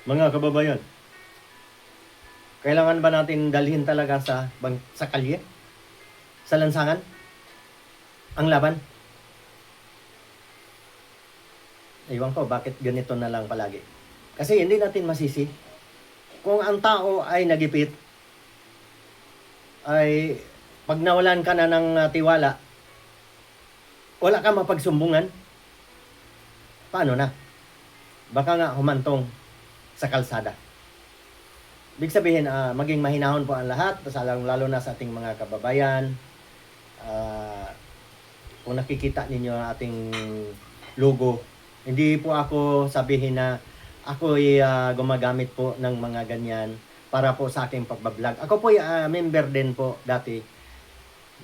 Mga kababayan, kailangan ba natin dalhin talaga sa kalye? Sa lansangan? Ang laban? Ewan ko bakit ganito na lang palagi. Kasi hindi natin masisi. Kung ang tao ay nagipit, ay pag nawalan ka na ng tiwala, wala ka mapagsumbungan, paano na? Baka nga humantong sa kalsada. Ibig sabihin, maging mahinahon po ang lahat, lalo na sa ating mga kababayan. Kung nakikita ninyo ang ating logo, hindi po ako sabihin na ako ay gumagamit po ng mga ganyan para po sa aking pagbablog. Ako po ay member din po dati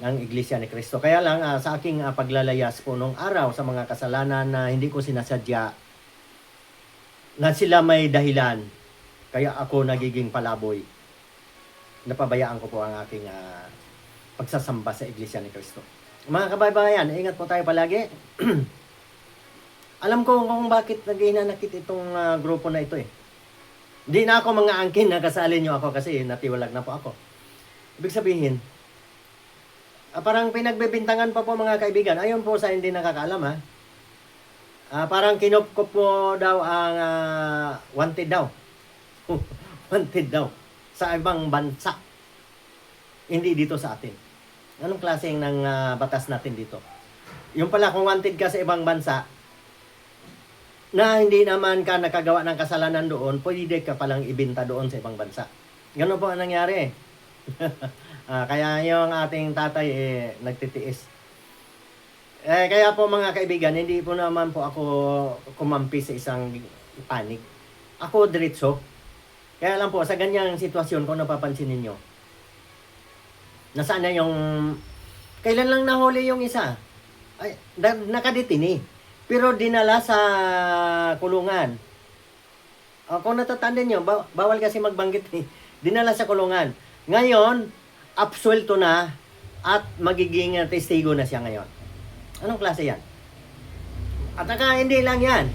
ng Iglesia ni Cristo. Kaya lang sa aking paglalayas po nung araw sa mga kasalanan na hindi ko sinasadya, na sila may dahilan, kaya ako nagiging palaboy. Napabayaan ko po ang aking pagsasamba sa Iglesia ni Cristo. Mga kababayan, ingat po tayo palagi. Alam ko kung bakit naghinanakit itong grupo na ito eh. Hindi na ako mga angkin na kasali nyo ako kasi natiwalag na po ako. Ibig sabihin, parang pinagbebintangan pa po mga kaibigan. Ayon po sa hindi nakakaalam parang kinupkop po daw ang wanted daw. Wanted daw sa ibang bansa. Hindi dito sa atin. Anong klaseng ng batas natin dito? Yung pala kung wanted ka sa ibang bansa, na hindi naman ka nakagawa ng kasalanan doon, pwede ka palang ibinta doon sa ibang bansa. Ganun po ang nangyari. Kaya yung ating tatay nagtitiis. Kaya po mga kaibigan, hindi po naman po ako kumampi sa isang panig. Ako diretso. Kaya lang po, sa ganyang sitwasyon, kung napapansin ninyo, nasaan na yung... Kailan lang nahuli yung isa? Ay, nakadetini. Pero dinala sa kulungan. Kung natatandaan nyo, bawal kasi magbanggit eh. Dinala sa kulungan. Ngayon, absuelto na at magiging testigo na siya ngayon. Anong klase yan? At saka hindi lang yan.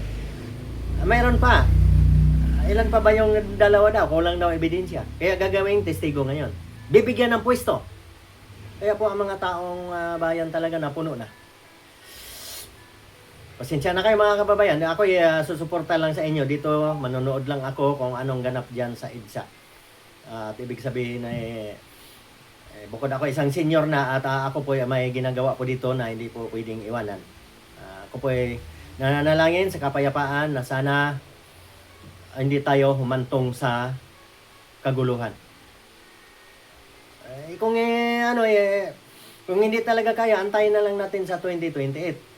Mayroon pa. Ilan pa ba yung dalawa daw? Kulang daw ebidensya. Kaya gagawing testigo ngayon. Bibigyan ng pwesto. Kaya po ang mga taong bayan talaga napuno na. Pasensya na kayo mga kababayan. Ako susuporta lang sa inyo. Dito manonood lang ako kung anong ganap dyan sa EDSA. At ibig sabihin bukod ako isang senior na at ako po may ginagawa po dito na hindi po pwedeng iwanan. Ako po ay nananalangin sa kapayapaan na sana hindi tayo humantong sa kaguluhan. Kung kung hindi talaga kaya, antayin na lang natin sa 2028.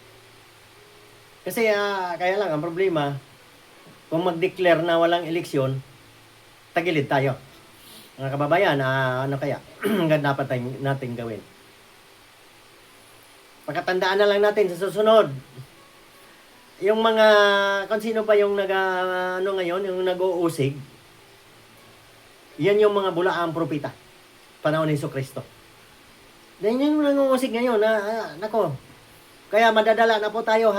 Kasi kaya lang ang problema, kung mag-declare na walang eleksyon, tagilid tayo. Mga kababayan, ano kaya? Dapat natin gawin. Pagkatandaan na lang natin sa susunod. Yung mga, kung sino pa yung ngayon, yung nag-uusig, yan yung mga bulaang propeta. Panahon ni Jesucristo. Yan yung nangungusig ngayon nako. Kaya madadala na po tayo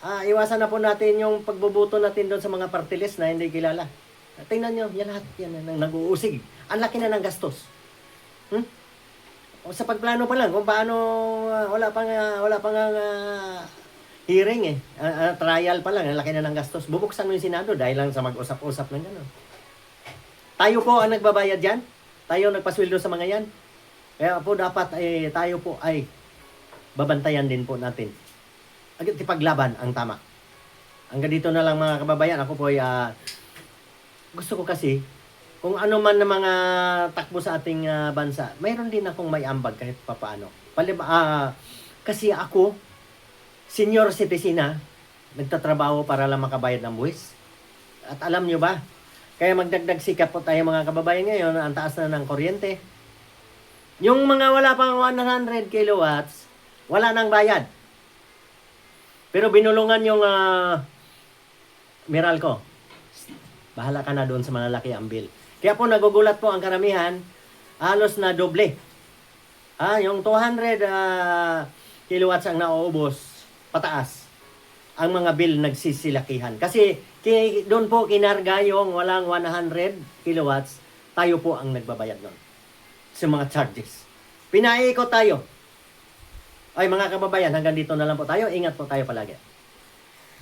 iwasan na po natin yung pagboboto natin doon sa mga party list na hindi kilala. Tingnan nyo, yan lahat yan ang nag-uusig. Ang laki na ng gastos. O sa pagplano pa lang kung paano wala pang hearing trial pa lang, ang laki na ng gastos. Bubuksan mo yung Senado dahil lang sa mag-usap-usap ng gano'n. Tayo po ang nagbabayad diyan. Tayo nagpasweldo sa mga yan. Kaya po dapat tayo po ay babantayan din po natin. Agad ipaglaban ang tama. Hanggang dito na lang mga kababayan. Ako po ay gusto ko kasi kung ano man na mga takbo sa ating bansa, mayroon din akong may ambag kahit papaano. Kasi ako, senior citizen nagtatrabaho para lang makabayad ng buwis. At alam nyo ba, kaya magdagdag sikap po tayo mga kababayan ngayon, ang taas na ng kuryente. Yung mga wala pang 100 kilowatts, wala nang bayad. Pero binulungan yung Meralco. Bahala ka na doon sa malalaki ang bill. Kaya po nagugulat po ang karamihan, halos na doble. Yung 200 kilowatts ang nauubos, pataas. ang mga bill nagsisilakihan. Kasi doon po kinarga yung walang 100 kilowatts, tayo po ang nagbabayad nun sa mga charges. Pinaikot tayo. Ay mga kababayan, hanggang dito na lang po tayo. Ingat po tayo palagi.